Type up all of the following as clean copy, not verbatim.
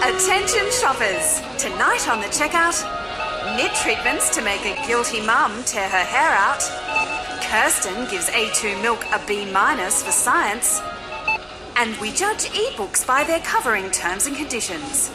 Attention shoppers, tonight on the checkout, knit treatments to make a guilty mum tear her hair out. Kirsten gives A2 Milk a B- for science. And we judge ebooks by their covering terms and conditions.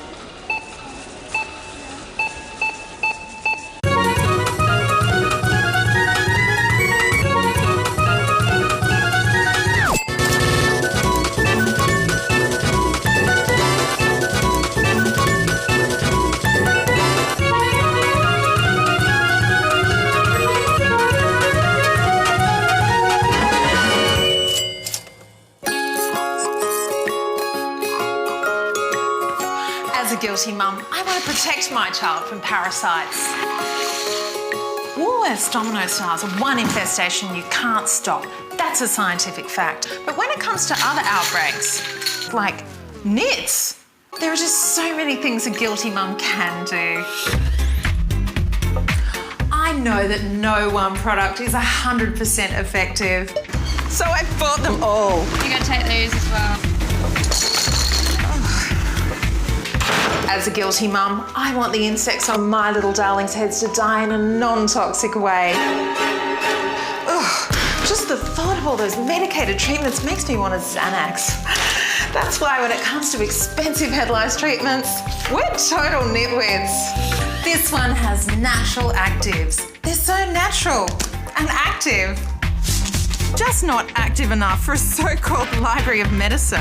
As a guilty mum, I want to protect my child from parasites. Woolworths domino stars are one infestation you can't stop. That's a scientific fact. But when it comes to other outbreaks, like nits, there are just so many things a guilty mum can do. I know that no one product is 100% effective, so I bought them all. You're going to take these as well. As a guilty mum, I want the insects on my little darlings' heads to die in a non-toxic way. Ugh, just the thought of all those medicated treatments makes me want a Xanax. That's why when it comes to expensive head lice treatments, we're total nitwits. This one has natural actives. They're so natural and active. Just not active enough for a so-called library of medicine.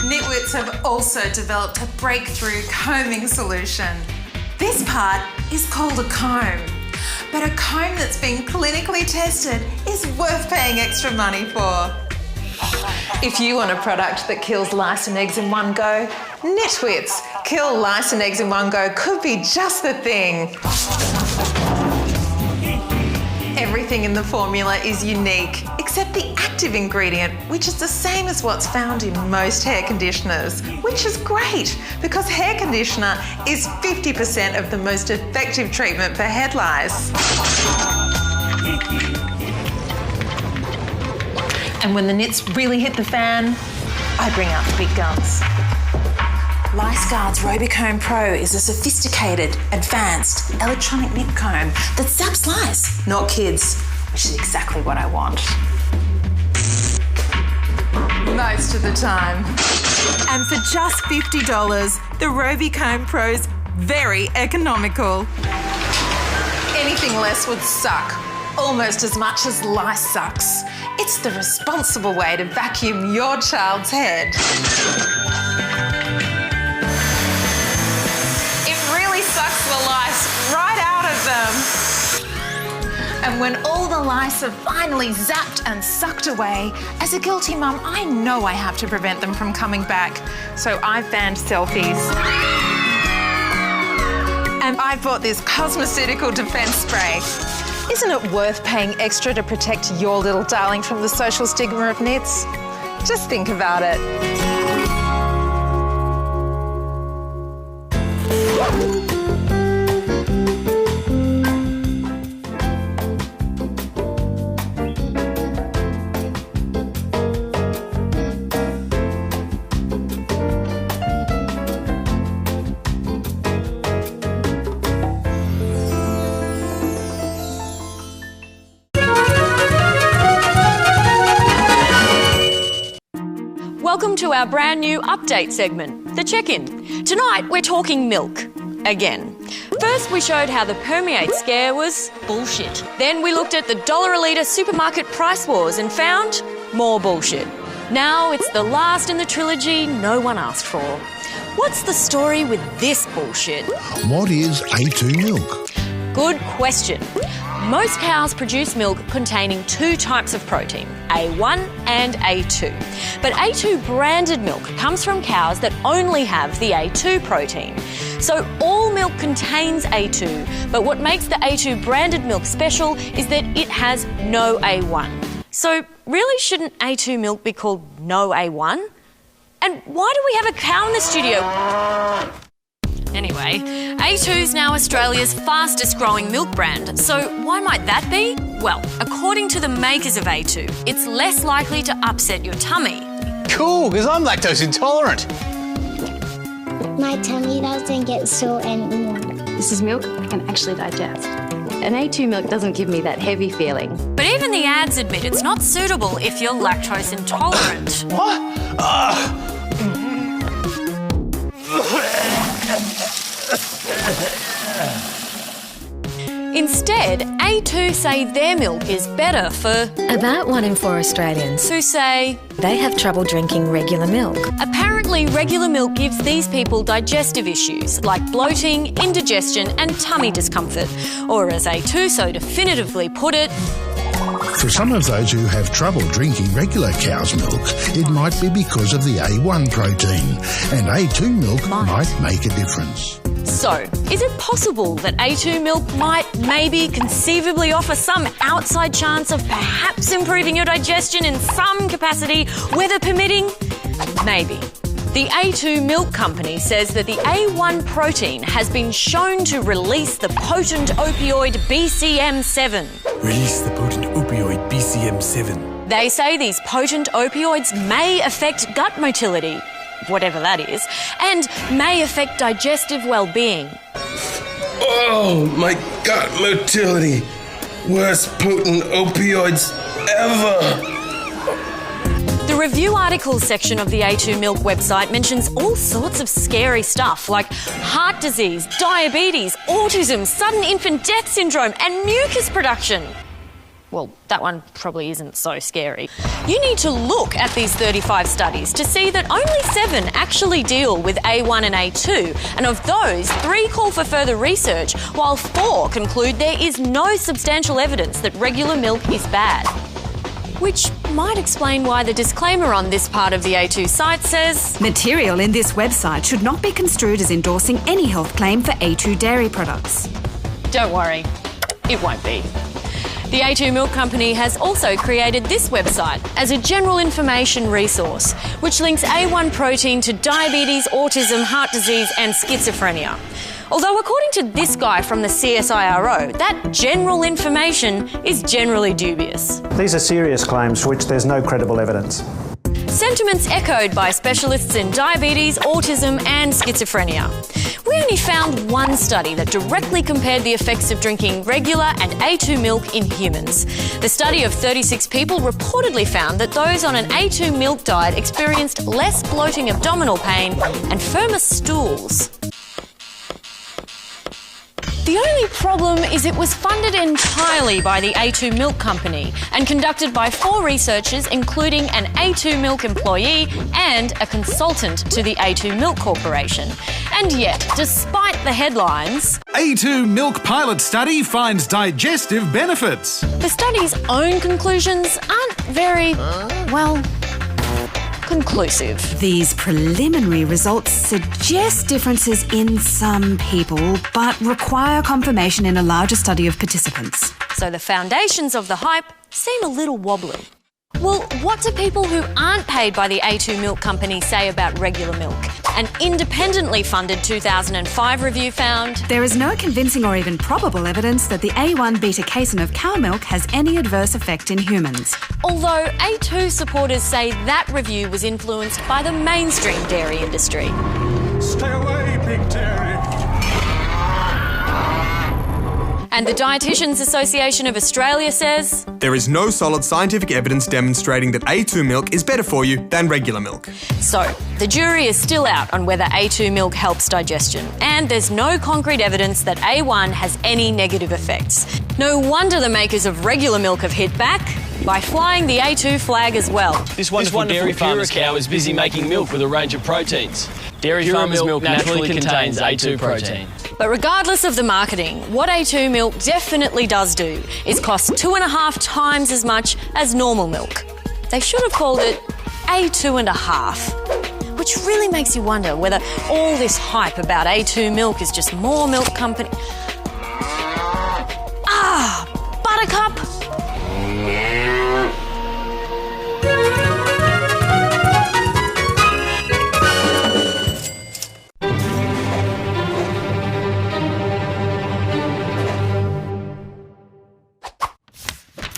Nitwits have also developed a breakthrough combing solution. This part is called a comb, but a comb that's been clinically tested is worth paying extra money for. If you want a product that kills lice and eggs in one go, Nitwits Kill Lice and Eggs in One Go could be just the thing. Everything in the formula is unique, except the active ingredient, which is the same as what's found in most hair conditioners, which is great because hair conditioner is 50% of the most effective treatment for head lice. And when the nits really hit the fan, I bring out the big guns. LiceGuard's Robicomb Pro is a sophisticated, advanced electronic nip comb that zaps lice, not kids, which is exactly what I want. Most of the time. And for just $50, the Robicomb Pro's very economical. Anything less would suck, almost as much as lice sucks. It's the responsible way to vacuum your child's head. Sucks the lice right out of them. And when all the lice are finally zapped and sucked away, as a guilty mum, I know I have to prevent them from coming back. So I've banned selfies. And I bought this cosmeceutical defense spray. Isn't it worth paying extra to protect your little darling from the social stigma of nits? Just think about it. Welcome to our brand new update segment, The Check-In. Tonight, we're talking milk. Again. First, we showed how the Permeate scare was bullshit. Then we looked at the $1-a-litre supermarket price wars and found more bullshit. Now it's the last in the trilogy no one asked for. What's the story with this bullshit? What is A2 milk? Good question. Most cows produce milk containing two types of protein, A1 and A2. But A2 branded milk comes from cows that only have the A2 protein. So all milk contains A2, but what makes the A2 branded milk special is that it has no A1. So really shouldn't A2 milk be called no A1? And why do we have a cow in the studio? Anyway, A2 is now Australia's fastest growing milk brand, so why might that be? Well, according to the makers of A2, it's less likely to upset your tummy. Cool, because I'm lactose intolerant. My tummy doesn't get sore anymore. This is milk I can actually digest. An A2 milk doesn't give me that heavy feeling. But even the ads admit it's not suitable if you're lactose intolerant. Instead, A2 say their milk is better for About 1 in 4 Australians. who say They have trouble drinking regular milk. apparently regular milk gives these people digestive issues like bloating, indigestion and tummy discomfort. Or as A2 so definitively put it, For some of those who have trouble drinking regular cow's milk, it might be because of the A1 protein, and A2 milk might make a difference. so is it possible that A2 milk might maybe conceivably offer some outside chance of perhaps improving your digestion in some capacity, weather permitting? Maybe. The A2 Milk Company says that the A1 protein has been shown to release the potent opioid BCM7. Release the potent opioid BCM7. They say these potent opioids may affect gut motility, whatever that is, and may affect digestive well-being. Oh, my gut motility. Worst potent opioids ever. The review articles section of the A2 Milk website mentions all sorts of scary stuff like heart disease, diabetes, autism, sudden infant death syndrome, and mucus production. Well, that one probably isn't so scary. You need to look at these 35 studies to see that only 7 actually deal with A1 and A2, and of those, 3 call for further research, while 4 conclude there is no substantial evidence that regular milk is bad. Which might explain why the disclaimer on this part of the A2 site says, Material in this website should not be construed as endorsing any health claim for A2 dairy products. don't worry, it won't be. The A2 Milk Company has also created this website as a general information resource, which links A1 protein to diabetes, autism, heart disease and schizophrenia. Although according to this guy from the CSIRO, that general information is generally dubious. These are serious claims for which there's no credible evidence. Sentiments echoed by specialists in diabetes, autism and schizophrenia. We only found one study that directly compared the effects of drinking regular and A2 milk in humans. The study of 36 people reportedly found that those on an A2 milk diet experienced less bloating abdominal pain and firmer stools. The only problem is it was funded entirely by the A2 Milk Company and conducted by 4 researchers, including an A2 Milk employee and a consultant to the A2 Milk Corporation. And yet, despite the headlines, A2 Milk Pilot Study finds digestive benefits. the study's own conclusions aren't very, conclusive. These preliminary results suggest differences in some people, but require confirmation in a larger study of participants. So the foundations of the hype seem a little wobbly. Well, what do people who aren't paid by the A2 Milk Company say about regular milk? An independently funded 2005 review found There is no convincing or even probable evidence that the A1 beta-casein of cow milk has any adverse effect in humans. although A2 supporters say that review was influenced by the mainstream dairy industry. Stay away, Big Dairy. And the Dietitians Association of Australia says There is no solid scientific evidence demonstrating that A2 milk is better for you than regular milk. so. The jury is still out on whether A2 milk helps digestion, and there's no concrete evidence that A1 has any negative effects. No wonder the makers of regular milk have hit back by flying the A2 flag as well. This wonderful dairy farmer's cow is busy making milk with a range of proteins. Dairy farmer's milk naturally contains A2 protein. But regardless of the marketing, what A2 milk definitely does do is cost 2.5 times as much as normal milk. They should have called it A2.5, which really makes you wonder whether all this hype about A2 milk is just more milk company. Buttercup!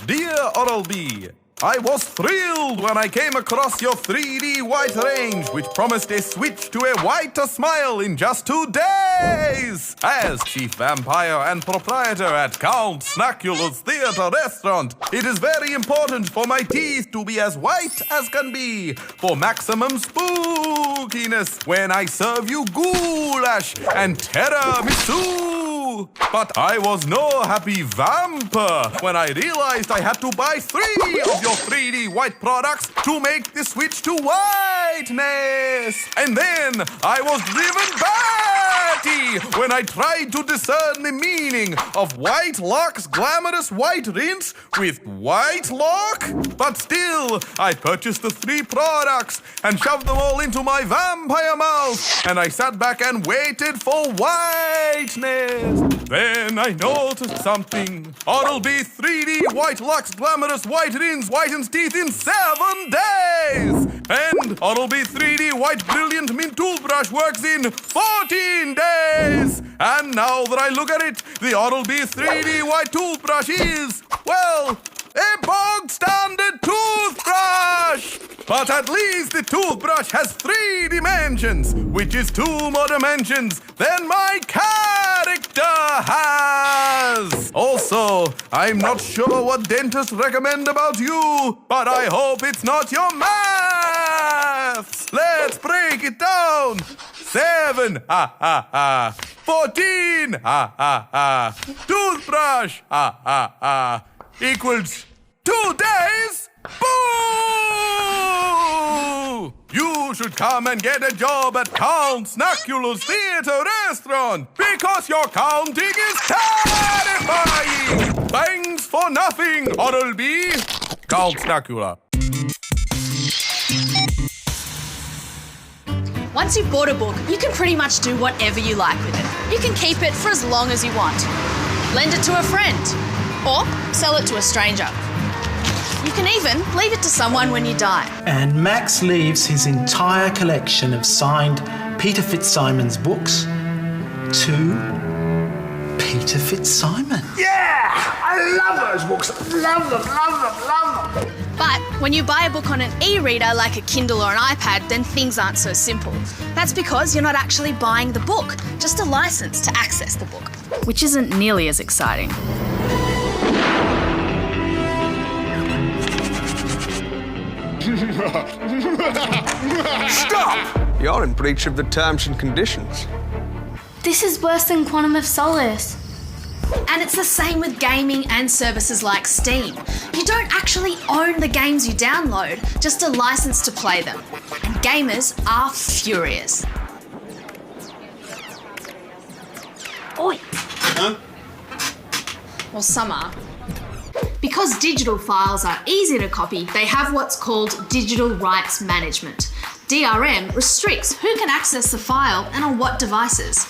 Dear Oral-B, I was thrilled when I came across your 3D white range, which promised a switch to a whiter smile in just 2 days. As chief vampire and proprietor at Count Snackula's Theatre Restaurant, it is very important for my teeth to be as white as can be, for maximum spookiness when I serve you goulash and tiramisu. But I was no happy vamper when I realized I had to buy 3 of your 3D white products to make the switch to whiteness. And then I was driven batty when I tried to discern the meaning of White Lock's glamorous white rinse with White Lock. But still, I purchased the 3 products and shoved them all into my vampire mouth, and I sat back and waited for whiteness. Then I noticed something. Oral-B 3D White Lock's glamorous white rinse whitens teeth in 7 days. And Oral-B 3D White Brilliant Mint Toothbrush works in 14 days. And now that I look at it, the Oral-B 3D White Toothbrush is, well, a bog standard toothbrush! But at least the toothbrush has 3 dimensions, which is 2 more dimensions than my character has! Also, I'm not sure what dentists recommend about you, but I hope it's not your maths! Let's break it down! 7, ha ha ha! 14, ha ha ha! Toothbrush, ha ha ha! Equals 2 days? Boo! You should come and get a job at Count Snackula's Theatre Restaurant because your counting is terrifying! Thanks for nothing, Oral-B. Count Snackula. Once you've bought a book, you can pretty much do whatever you like with it. You can keep it for as long as you want. Lend it to a friend. Or sell it to a stranger. You can even leave it to someone when you die. And Max leaves his entire collection of signed Peter Fitzsimons books to Peter Fitzsimons. Yeah! I love those books. Love them, love them, love them. But when you buy a book on an e-reader like a Kindle or an iPad, then things aren't so simple. That's because you're not actually buying the book, just a license to access the book. Which isn't nearly as exciting. Stop! You're in breach of the terms and conditions. This is worse than Quantum of Solace. And it's the same with gaming and services like Steam. You don't actually own the games you download, just a license to play them. And gamers are furious. Oi! Huh? Well, some are. Because digital files are easy to copy, they have what's called digital rights management. DRM restricts who can access the file and on what devices.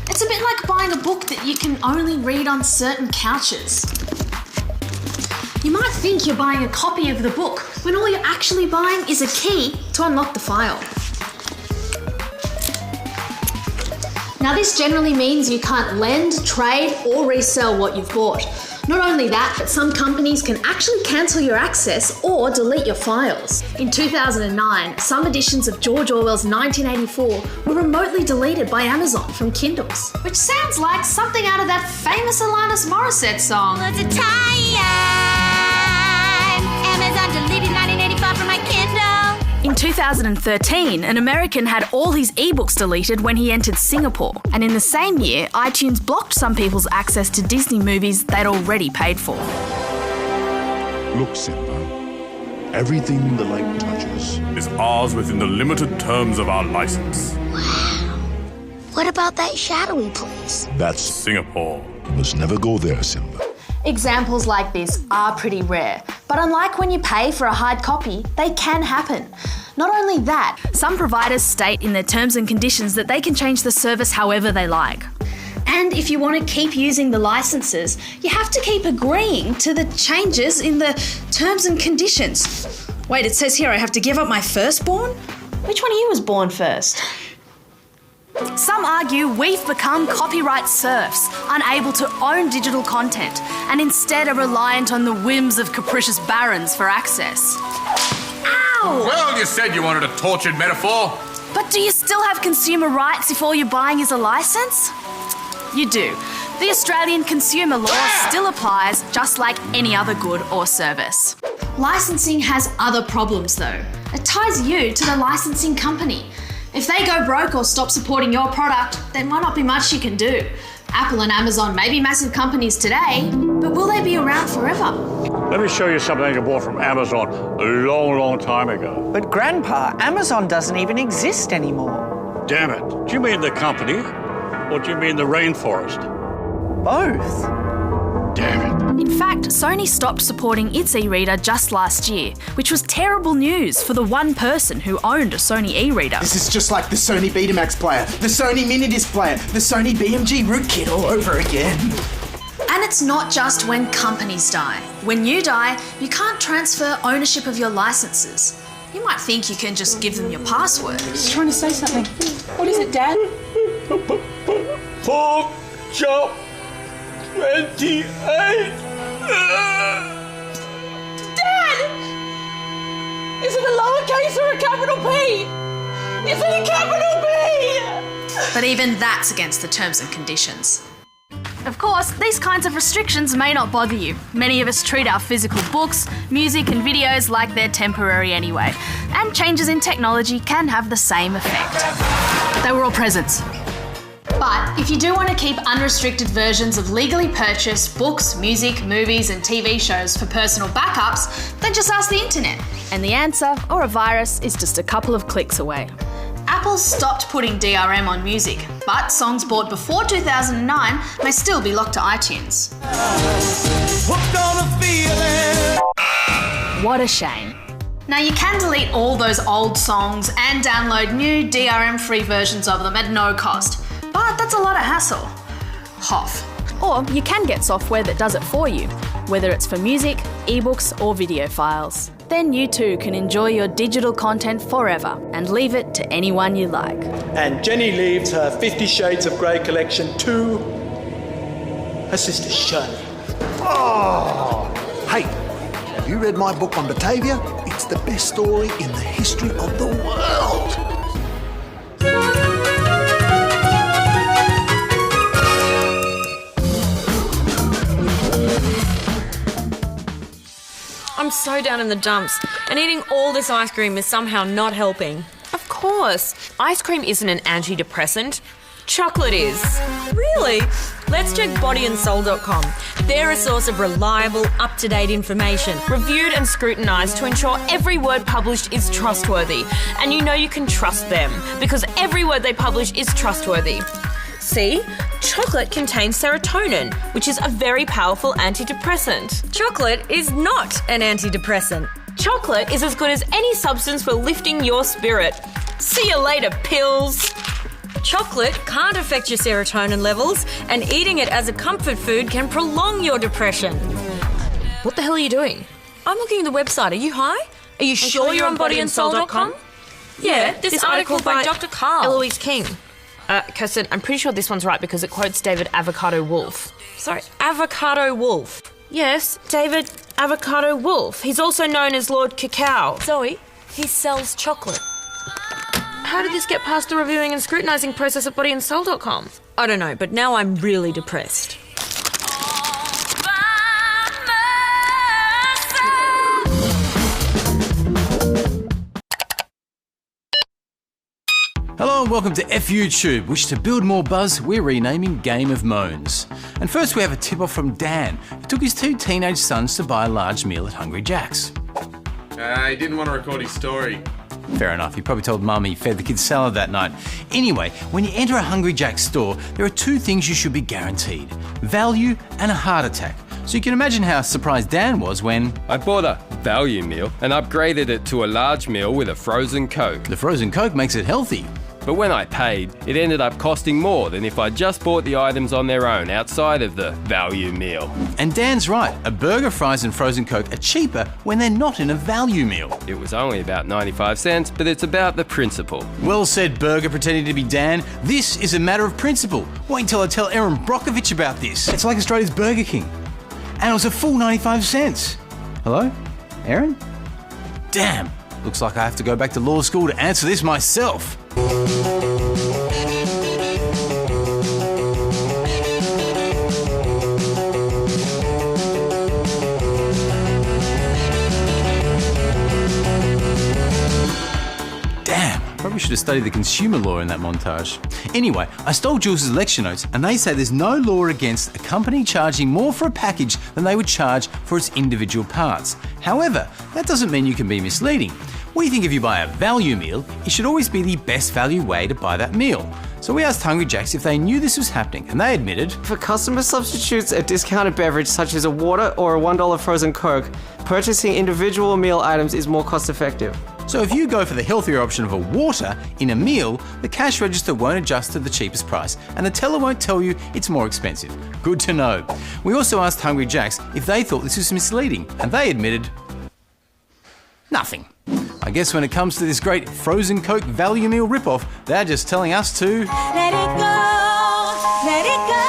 It's a bit like buying a book that you can only read on certain couches. You might think you're buying a copy of the book, when all you're actually buying is a key to unlock the file. Now, this generally means you can't lend, trade, or resell what you've bought. Not only that, but some companies can actually cancel your access or delete your files. In 2009, some editions of George Orwell's 1984 were remotely deleted by Amazon from Kindles. Which sounds like something out of that famous Alanis Morissette song. Was it time? Amazon deleted 1985 from my Kindle. In 2013, an American had all his ebooks deleted when he entered Singapore. And in the same year, iTunes blocked some people's access to Disney movies they'd already paid for. Look, Simba. Everything the light touches is ours within the limited terms of our license. Wow. What about that shadowy place? That's Singapore. You must never go there, Simba. Examples like this are pretty rare, but unlike when you pay for a hard copy, they can happen. Not only that, some providers state in their terms and conditions that they can change the service however they like. And if you want to keep using the licenses, you have to keep agreeing to the changes in the terms and conditions. Wait, it says here I have to give up my firstborn? Which one of you was born first? Some argue we've become copyright serfs, unable to own digital content, and instead are reliant on the whims of capricious barons for access. Ow! Well, you said you wanted a tortured metaphor. But do you still have consumer rights if all you're buying is a licence? You do. The Australian consumer law still applies, just like any other good or service. Licensing has other problems though. It ties you to the licensing company. If they go broke or stop supporting your product, there might not be much you can do. Apple and Amazon may be massive companies today, but will they be around forever? Let me show you something I bought from Amazon a long, long time ago. But Grandpa, Amazon doesn't even exist anymore. Damn it. Do you mean the company, or do you mean the rainforest? Both. Damn it. In fact, Sony stopped supporting its e-reader just last year, which was terrible news for the one person who owned a Sony e-reader. This is just like the Sony Betamax player, the Sony Minidisc player, the Sony BMG rootkit all over again. And it's not just when companies die. When you die, you can't transfer ownership of your licenses. You might think you can just give them your password. He's trying to say something. What is it, Dad? Pork chop 28. Dad! Is it a lowercase or a capital P? Is it a capital P? But even that's against the terms and conditions. Of course, these kinds of restrictions may not bother you. Many of us treat our physical books, music and videos like they're temporary anyway. And changes in technology can have the same effect. They were all presents. But if you do want to keep unrestricted versions of legally purchased books, music, movies and TV shows for personal backups, then just ask the internet. And the answer, or a virus, is just a couple of clicks away. Apple stopped putting DRM on music, but songs bought before 2009 may still be locked to iTunes. What a shame. Now you can delete all those old songs and download new DRM-free versions of them at no cost, but that's a lot of hassle. Hoff. Or you can get software that does it for you, whether it's for music, ebooks or video files. Then you too can enjoy your digital content forever and leave it to anyone you like. And Jenny leaves her 50 Shades of Grey collection to her sister Shirley. Oh! Hey, have you read my book on Batavia? It's the best story in the history of the world. I'm so down in the dumps, and eating all this ice cream is somehow not helping. Of course, ice cream isn't an antidepressant. Chocolate is. Really? Let's check bodyandsoul.com. They're a source of reliable, up-to-date information, reviewed and scrutinised to ensure every word published is trustworthy. And you know you can trust them, because every word they publish is trustworthy. See? Chocolate contains serotonin, which is a very powerful antidepressant. Chocolate is not an antidepressant. Chocolate is as good as any substance for lifting your spirit. See you later, pills. Chocolate can't affect your serotonin levels, and eating it as a comfort food can prolong your depression. What the hell are you doing? I'm looking at the website. Are you high? Are you sure you're on bodyandsoul.com? Yeah, this article by Dr. Carl. Eloise King. Kirsten, I'm pretty sure this one's right because it quotes David Avocado Wolf. Sorry, Avocado Wolf. Yes, David Avocado Wolf. He's also known as Lord Cacao. Zoe, he sells chocolate. How did this get past the reviewing and scrutinising process at bodyandsoul.com? I don't know, but now I'm really depressed. Hello and welcome to FUTube, which to build more buzz, we're renaming Game of Moans. And first we have a tip-off from Dan, who took his 2 teenage sons to buy a large meal at Hungry Jack's. He didn't want to record his story. Fair enough, he probably told Mum he fed the kids salad that night. Anyway, when you enter a Hungry Jack's store, there are 2 things you should be guaranteed: value and a heart attack. So you can imagine how surprised Dan was when I bought a value meal and upgraded it to a large meal with a frozen Coke. The frozen Coke makes it healthy. But when I paid, it ended up costing more than if I just bought the items on their own outside of the value meal. And Dan's right, a burger, fries and frozen Coke are cheaper when they're not in a value meal. It was only about 95 cents, but it's about the principle. Well said, Burger, pretending to be Dan. This is a matter of principle. Wait until I tell Erin Brockovich about this. It's like Australia's Burger King. And it was a full 95 cents. Hello? Erin? Damn. Looks like I have to go back to law school to answer this myself. Probably should have studied the consumer law in that montage. Anyway, I stole Jules' lecture notes and they say there's no law against a company charging more for a package than they would charge for its individual parts. However, that doesn't mean you can be misleading. We think if you buy a value meal, it should always be the best value way to buy that meal. So we asked Hungry Jack's if they knew this was happening, and they admitted, if a customer substitutes a discounted beverage such as a water or a $1 frozen Coke, purchasing individual meal items is more cost effective. So if you go for the healthier option of a water in a meal, the cash register won't adjust to the cheapest price and the teller won't tell you it's more expensive. Good to know. We also asked Hungry Jack's if they thought this was misleading, and they admitted nothing. I guess when it comes to this great frozen Coke value meal ripoff, they're just telling us to let it go, let it go.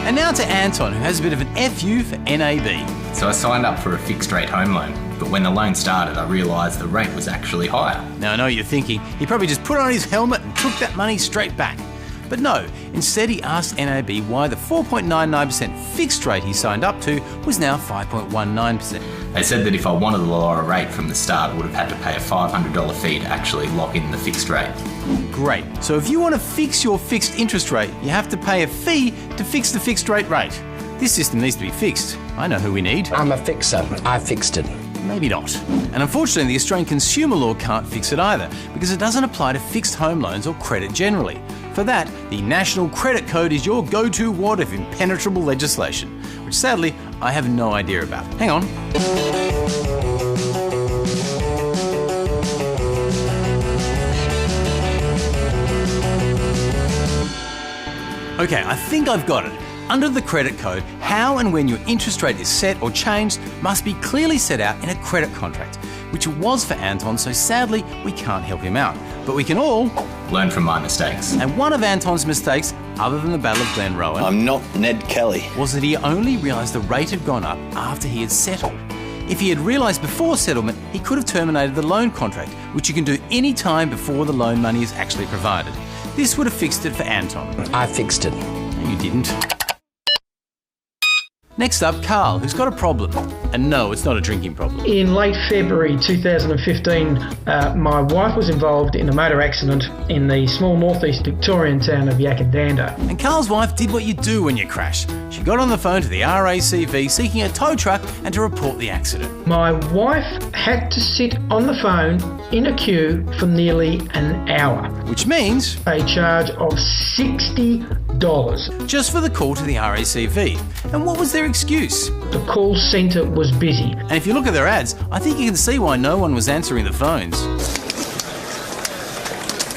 And now to Anton, who has a bit of an FU for NAB. So I signed up for a fixed rate home loan, but when the loan started, I realised the rate was actually higher. Now I know what you're thinking, he probably just put on his helmet and took that money straight back. But no, instead he asked NAB why the 4.99% fixed rate he signed up to was now 5.19%. They said that if I wanted a lower rate from the start, I would have had to pay a $500 fee to actually lock in the fixed rate. Great. So if you want to fix your fixed interest rate, you have to pay a fee to fix the fixed rate rate. This system needs to be fixed. I know who we need. I'm a fixer. I fixed it. Maybe not. And unfortunately, the Australian consumer law can't fix it either, because it doesn't apply to fixed home loans or credit generally. For that, the National Credit Code is your go-to wad of impenetrable legislation, which sadly, I have no idea about. Hang on. Okay, I think I've got it. Under the credit code, how and when your interest rate is set or changed must be clearly set out in a credit contract, which it was for Anton, so sadly we can't help him out. But we can all learn from my mistakes. And one of Anton's mistakes, other than the Battle of Glenrowan, I'm not Ned Kelly, was that he only realised the rate had gone up after he had settled. If he had realised before settlement, he could have terminated the loan contract, which you can do any time before the loan money is actually provided. This would have fixed it for Anton. I fixed it. No, you didn't. Next up, Carl, who's got a problem. And no, it's not a drinking problem. In late February 2015, my wife was involved in a motor accident in the small northeast Victorian town of Yakandanda. And Carl's wife did what you do when you crash. She got on the phone to the RACV seeking a tow truck and to report the accident. My wife had to sit on the phone in a queue for nearly an hour. Which means a charge of $60. Just for the call to the RACV. And what was their excuse? The call centre was busy. And if you look at their ads, I think you can see why no one was answering the phones.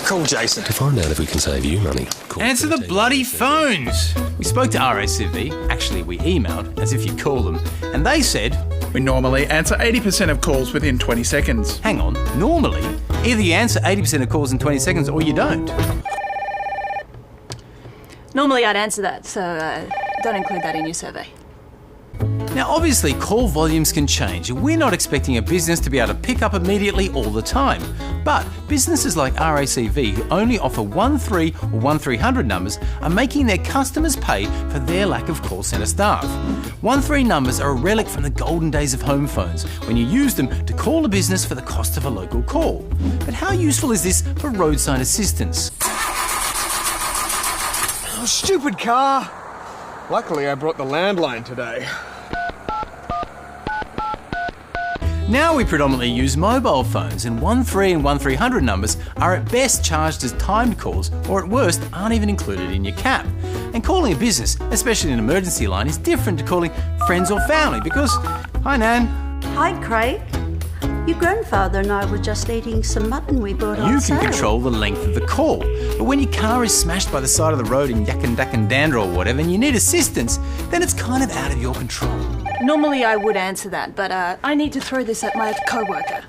Call Jason. To find out if we can save you money, call Answer the bloody phones! We spoke to RACV, actually we emailed, as if you call them, and they said, we normally answer 80% of calls within 20 seconds. Hang on, normally? Either you answer 80% of calls in 20 seconds or you don't. Normally I'd answer that, so don't include that in your survey. Now obviously call volumes can change and we're not expecting a business to be able to pick up immediately all the time. But businesses like RACV who only offer 13 or 1300 numbers are making their customers pay for their lack of call centre staff. 13 numbers are a relic from the golden days of home phones when you used them to call a business for the cost of a local call. But how useful is this for roadside assistance? Oh, stupid car! Luckily I brought the landline today. Now we predominantly use mobile phones, and 13 and 1300 numbers are at best charged as timed calls, or at worst aren't even included in your cap. And calling a business, especially an emergency line, is different to calling friends or family because, hi Nan. Hi Craig. Your grandfather and I were just eating some mutton we brought on You sale. can control the length of the call. But when your car is smashed by the side of the road in Yakandakandandra or whatever and you need assistance, then it's kind of out of your control. Normally I would answer that, but I need to throw this at my co-worker.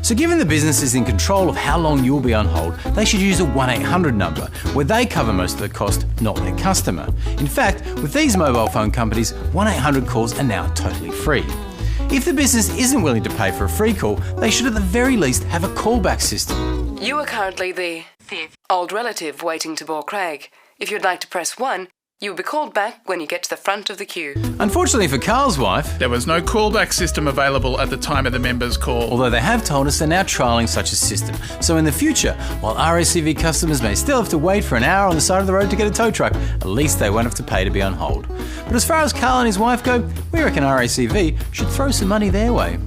So given the business is in control of how long you'll be on hold, they should use a 1-800 number, where they cover most of the cost, not their customer. In fact, with these mobile phone companies, 1-800 calls are now totally free. If the business isn't willing to pay for a free call, they should at the very least have a callback system. You are currently the old relative waiting to bore Craig. If you'd like to press 1, you will be called back when you get to the front of the queue. Unfortunately for Carl's wife, there was no callback system available at the time of the member's call. Although they have told us they're now trialling such a system. So in the future, while RACV customers may still have to wait for an hour on the side of the road to get a tow truck, at least they won't have to pay to be on hold. But as far as Carl and his wife go, we reckon RACV should throw some money their way.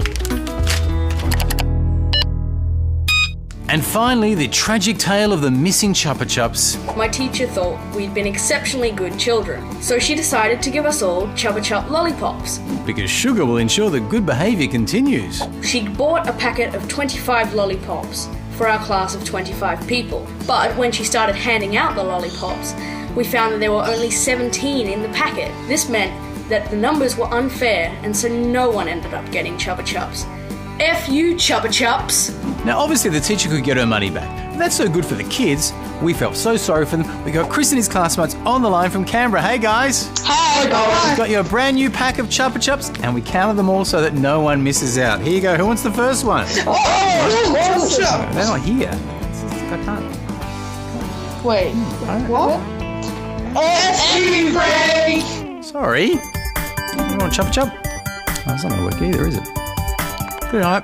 And finally, the tragic tale of the missing Chupa Chups. My teacher thought we'd been exceptionally good children, so she decided to give us all Chupa Chup lollipops. Because sugar will ensure that good behaviour continues. She bought a packet of 25 lollipops for our class of 25 people, but when she started handing out the lollipops, we found that there were only 17 in the packet. This meant that the numbers were unfair, and so no one ended up getting Chupa Chups. F you, Chupa Chups! Now obviously the teacher could get her money back, but that's so good for the kids. We felt so sorry for them. We got Chris and his classmates on the line from Canberra. Hey guys! Hey guys! We've got you a brand new pack of Chupa Chups and we counted them all so that no one misses out. Here you go. Who wants the first one? Oh, they're not here. I can't. Wait, what? F you, Craig! Sorry. You want a Chupa Chup? Oh, it's not going to work either, is it? Good night.